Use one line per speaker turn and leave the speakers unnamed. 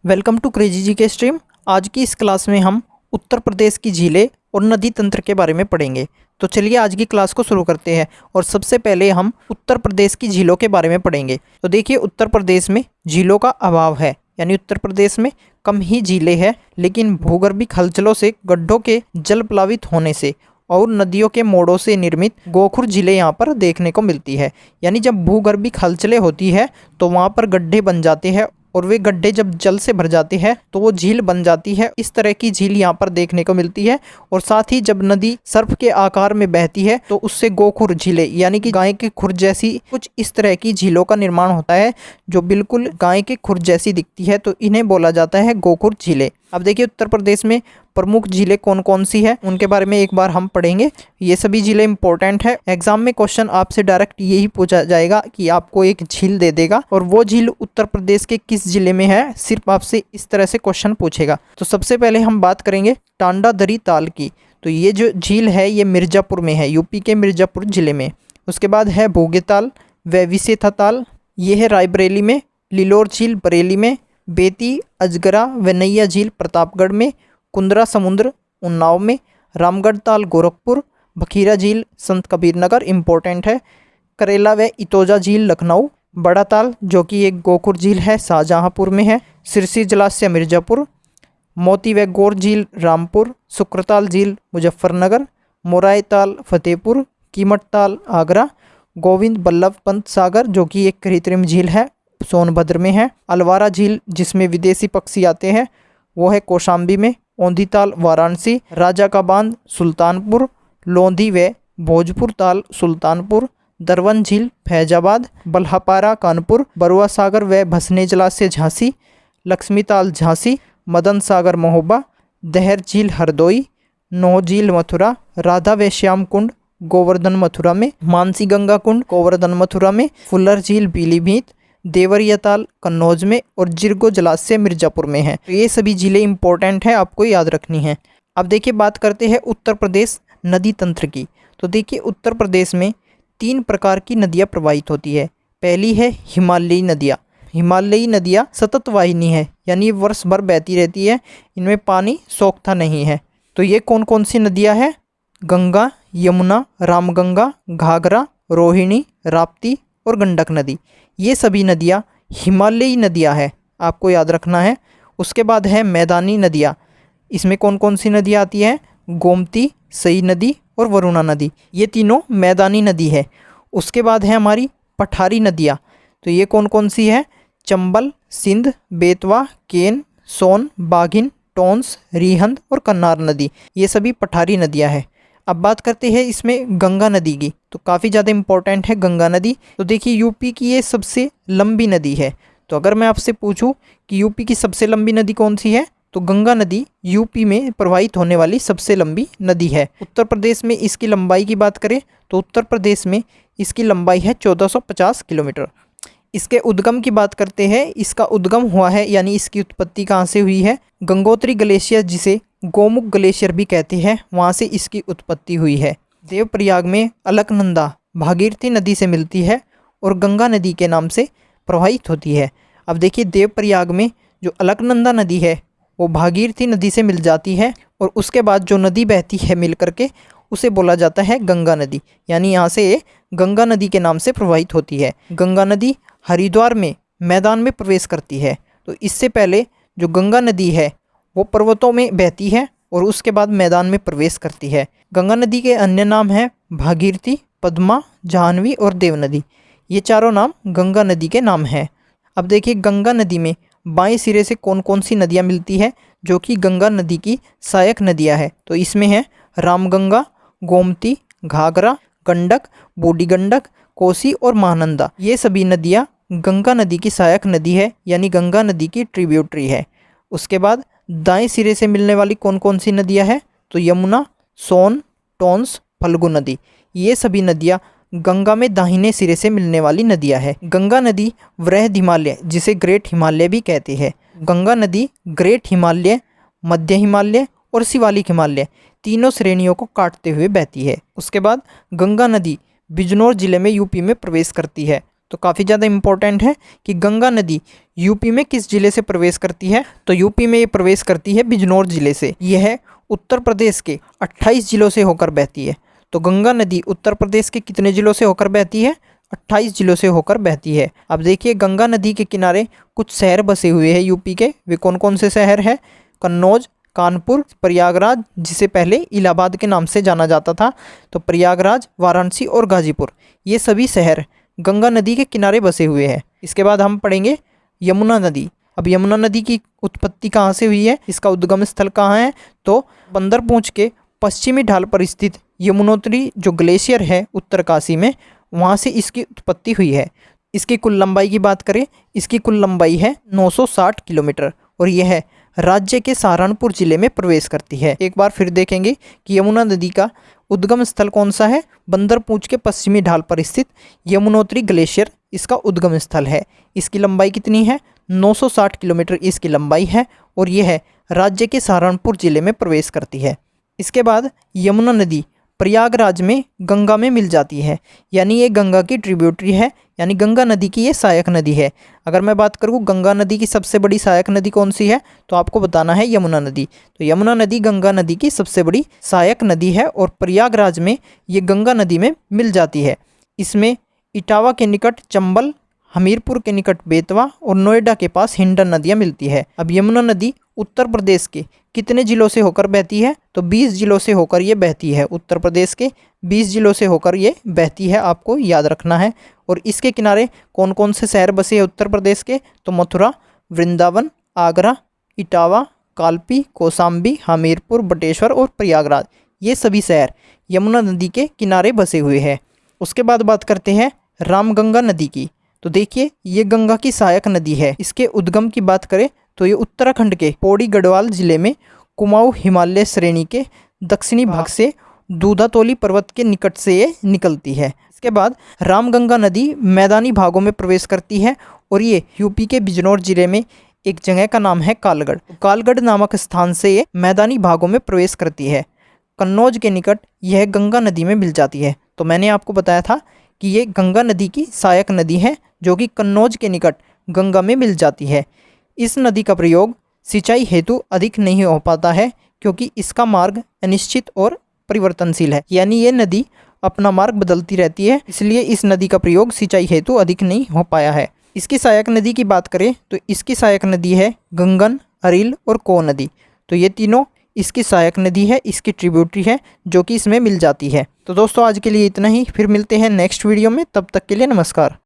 Welcome to crazy जी के stream. आज की इस क्लास में हम उत्तर प्रदेश की झीलें और नदी तंत्र के बारे में पढ़ेंगे। तो चलिए आज की क्लास को शुरू करते हैं और सबसे पहले हम उत्तर प्रदेश की झीलों के बारे में पढ़ेंगे। तो देखिए, उत्तर प्रदेश में झीलों का अभाव है, यानी उत्तर प्रदेश में कम ही झीलें हैं, लेकिन भूगर्भिक हलचलों से, गड्ढों के जल प्लावित होने से और नदियों के मोड़ों से निर्मित गोखुर झीलें यहाँ पर देखने को मिलती है। यानी जब भूगर्भिक हलचलें होती है तो वहाँ पर गड्ढे बन जाते हैं और वे गड्ढे जब जल से भर जाते हैं तो वो झील बन जाती है। इस तरह की झील यहाँ पर देखने को मिलती है। और साथ ही जब नदी सर्प के आकार में बहती है तो उससे गोखुर झीलें, यानी कि गाय के खुर जैसी कुछ इस तरह की झीलों का निर्माण होता है जो बिल्कुल गाय के खुर जैसी दिखती है, तो इन्हें बोला जाता है गोखुर झीलें। अब देखिए, उत्तर प्रदेश में प्रमुख झीलें कौन कौन सी है उनके बारे में एक बार हम पढ़ेंगे। ये सभी झीलें इंपॉर्टेंट है। एग्जाम में क्वेश्चन आपसे डायरेक्ट यही पूछा जाएगा कि आपको एक झील दे देगा और वो झील उत्तर प्रदेश के किस जिले में है, सिर्फ आपसे इस तरह से क्वेश्चन पूछेगा। तो सबसे पहले हम बात करेंगे टांडा दरी ताल की। तो ये जो झील है ये मिर्जापुर में है, यूपी के मिर्जापुर जिले में। उसके बाद है भोगे ताल व विसेथा ताल, ये है रायबरेली में। लिलोर झील बरेली में। बेती, अजगरा व नैया झील प्रतापगढ़ में। कुंदरा समुद्र उन्नाव में। रामगढ़ ताल गोरखपुर। बखीरा झील संत कबीर नगर, इम्पोर्टेंट है। करेला व इतोजा झील लखनऊ। बड़ा ताल जो कि एक गोखुर झील है, शाहजहाँपुर में है। सिरसी जलाशय मिर्जापुर। मोती व गौर झील रामपुर। शुक्रताल झील मुजफ्फरनगर। मोराई ताल फतेहपुर। कीमत ताल आगरा। गोविंद बल्लभ पंत सागर जो कि एक कृत्रिम झील है, सोनभद्र में है। अलवारा झील जिसमें विदेशी पक्षी आते हैं वो है कौशाम्बी में। औंधी ताल वाराणसी। राजा का बांध सुल्तानपुर। लोंधी व भोजपुर ताल सुल्तानपुर। दरवन झील फैजाबाद। बल्हापारा कानपुर। बरुआ सागर व भसने जलाशय झांसी। लक्ष्मी ताल झांसी। मदन सागर महोबा। दहर झील हरदोई। नौ झील मथुरा। राधा व श्याम कुंड गोवर्धन मथुरा में। मानसी गंगा कुंड गोवर्धन मथुरा में। फुल्लर झील पीलीभीत। देवरिया ताल कन्नौज में। और जिरगो जलाशय मिर्जापुर में है। तो ये सभी झीलें इंपॉर्टेंट है, आपको याद रखनी है। अब देखिए, बात करते हैं उत्तर प्रदेश नदी तंत्र की। तो देखिए, उत्तर प्रदेश में 3 प्रकार की नदियाँ प्रवाहित होती है। पहली है हिमालयी नदियाँ। हिमालयी नदियाँ सतत वाहिनी है, यानी वर्ष भर बहती रहती है, इनमें पानी सोखता नहीं है। तो ये कौन कौन सी नदियाँ हैं? गंगा, यमुना, रामगंगा, घाघरा, रोहिणी, राप्ती और गंडक नदी। ये सभी नदियाँ हिमालयी नदियाँ हैं, आपको याद रखना है। उसके बाद है मैदानी नदियाँ। इसमें कौन कौन सी नदियाँ आती हैं? गोमती, सई नदी और वरुणा नदी, ये तीनों मैदानी नदी है। उसके बाद है हमारी पठारी नदियाँ। तो ये कौन कौन सी है? चंबल, सिंध, बेतवा, केन, सोन, बाघिन, टोंस, रिहंद और कन्नार नदी, ये सभी पठारी नदियाँ हैं। अब बात करते हैं इसमें गंगा नदी की। तो काफ़ी ज़्यादा इंपॉर्टेंट है गंगा नदी। तो देखिए, यूपी की ये सबसे लंबी नदी है। तो अगर मैं आपसे पूछूं कि यूपी की सबसे लंबी नदी कौन सी है, तो गंगा नदी यूपी में प्रवाहित होने वाली सबसे लंबी नदी है। उत्तर प्रदेश में इसकी लंबाई की बात करें तो उत्तर प्रदेश में इसकी लंबाई है 1450 किलोमीटर। इसके उद्गम की बात करते हैं। इसका उद्गम हुआ है, यानी इसकी उत्पत्ति कहाँ से हुई है? गंगोत्री ग्लेशियर, जिसे गोमुख ग्लेशियर भी कहते हैं, वहाँ से इसकी उत्पत्ति हुई है। देवप्रयाग में अलकनंदा भागीरथी नदी से मिलती है और गंगा नदी के नाम से प्रवाहित होती है। अब देखिए, देवप्रयाग में जो अलकनंदा नदी है वो भागीरथी नदी से मिल जाती है और उसके बाद जो नदी बहती है मिल करके उसे बोला जाता है गंगा नदी, यानी यहाँ से गंगा नदी के नाम से प्रवाहित होती है। गंगा नदी हरिद्वार में मैदान में प्रवेश करती है। तो इससे पहले जो गंगा नदी है वो पर्वतों में बहती है और उसके बाद मैदान में प्रवेश करती है। गंगा नदी के अन्य नाम हैं भागीरथी, पद्मा, जाह्नवी और देव नदी। ये चारों नाम गंगा नदी के नाम हैं। अब देखिए, गंगा नदी में बाएं सिरे से कौन कौन सी नदियाँ मिलती है जो कि गंगा नदी की सहायक नदियाँ हैं। तो इसमें है रामगंगा, गोमती, घाघरा, गंडक, बूढ़ी गंडक, कोसी और महानंदा। ये सभी नदियाँ गंगा नदी की सहायक नदी है, यानी गंगा नदी की ट्रिब्यूटरी है। उसके बाद दाएं सिरे से मिलने वाली कौन कौन सी नदियाँ हैं? तो यमुना, सोन, टोंस, फल्गु नदी, ये सभी नदियाँ गंगा में दाहिने सिरे से मिलने वाली नदियाँ हैं। गंगा नदी वृहद हिमालय, जिसे ग्रेट हिमालय भी कहते हैं। गंगा नदी ग्रेट हिमालय, मध्य हिमालय और शिवालिक हिमालय तीनों श्रेणियों को काटते हुए बहती है। उसके बाद गंगा नदी बिजनौर जिले में यूपी में प्रवेश करती है। तो काफ़ी ज़्यादा इम्पोर्टेंट है कि गंगा नदी यूपी में किस जिले से प्रवेश करती है। तो यूपी में ये प्रवेश करती है बिजनौर जिले से। यह उत्तर प्रदेश के 28 जिलों से होकर बहती है। तो गंगा नदी उत्तर प्रदेश के कितने जिलों से होकर बहती है? 28 जिलों से होकर बहती है। अब देखिए गंगा नदी के किनारे कुछ शहर बसे हुए हैं यूपी के। वे कौन कौन से शहर हैं? कन्नौज, कानपुर, प्रयागराज, जिसे पहले इलाहाबाद के नाम से जाना जाता था, तो प्रयागराज, वाराणसी और गाजीपुर, ये सभी शहर गंगा नदी के किनारे बसे हुए हैं। इसके बाद हम पढ़ेंगे यमुना नदी। अब यमुना नदी की उत्पत्ति कहाँ से हुई है? इसका उद्गम स्थल कहाँ है? तो बंदरपूंछ के पश्चिमी ढाल पर स्थित यमुनोत्री जो ग्लेशियर है उत्तरकाशी में, वहाँ से इसकी उत्पत्ति हुई है। इसकी कुल लंबाई की बात करें, इसकी कुल लंबाई है 960 किलोमीटर और यह राज्य के सहारनपुर जिले में प्रवेश करती है। एक बार फिर देखेंगे कि यमुना नदी का उद्गम स्थल कौन सा है? बंदरपूंछ के पश्चिमी ढाल पर स्थित यमुनोत्री ग्लेशियर इसका उद्गम स्थल है। इसकी लंबाई कितनी है? 960 किलोमीटर इसकी लंबाई है और यह राज्य के सहारनपुर जिले में प्रवेश करती है। इसके बाद यमुना नदी प्रयागराज में गंगा में मिल जाती है, यानी ये गंगा की ट्रिब्यूटरी है, यानी गंगा नदी की ये सहायक नदी है। अगर मैं बात करूँ गंगा नदी की सबसे बड़ी सहायक नदी कौन सी है, तो आपको बताना है यमुना नदी। तो यमुना नदी गंगा नदी की सबसे बड़ी सहायक नदी है और प्रयागराज में ये गंगा नदी में मिल जाती है। इसमें इटावा के निकट चंबल, हमीरपुर के निकट बेतवा और नोएडा के पास हिंडन नदियाँ मिलती है। अब यमुना नदी उत्तर प्रदेश के कितने जिलों से होकर बहती है? तो 20 जिलों से होकर ये बहती है। उत्तर प्रदेश के 20 जिलों से होकर ये बहती है, आपको याद रखना है। और इसके किनारे कौन कौन से शहर बसे हैं उत्तर प्रदेश के? तो मथुरा, वृंदावन, आगरा, इटावा, कालपी, कौशाम्बी, हमीरपुर, बटेश्वर और प्रयागराज, ये सभी शहर यमुना नदी के किनारे बसे हुए हैं। उसके बाद बात करते हैं रामगंगा नदी की। तो देखिए ये गंगा की सहायक नदी है। इसके उद्गम की बात करें तो ये उत्तराखंड के पौड़ी गढ़वाल जिले में कुमाऊं हिमालय श्रेणी के दक्षिणी भाग से दूधातोली पर्वत के निकट से ये निकलती है। इसके बाद रामगंगा नदी मैदानी भागों में प्रवेश करती है और ये यूपी के बिजनौर जिले में एक जगह का नाम है कालगढ़। कालगढ़ नामक स्थान से ये मैदानी भागों में प्रवेश करती है। कन्नौज के निकट यह गंगा नदी में मिल जाती है। तो मैंने आपको बताया था कि ये गंगा नदी की सहायक नदी है जो कि कन्नौज के निकट गंगा में मिल जाती है। इस नदी का प्रयोग सिंचाई हेतु अधिक नहीं हो पाता है क्योंकि इसका मार्ग अनिश्चित और परिवर्तनशील है, यानी ये नदी अपना मार्ग बदलती रहती है, इसलिए इस नदी का प्रयोग सिंचाई हेतु अधिक नहीं हो पाया है। इसकी सहायक नदी की बात करें तो इसकी सहायक नदी है गंगन, अरिल और को नदी। तो ये तीनों इसकी सहायक नदी है, इसकी ट्रिब्यूटरी है जो कि इसमें मिल जाती है। तो दोस्तों आज के लिए इतना ही, फिर मिलते हैं नेक्स्ट वीडियो में, तब तक के लिए नमस्कार।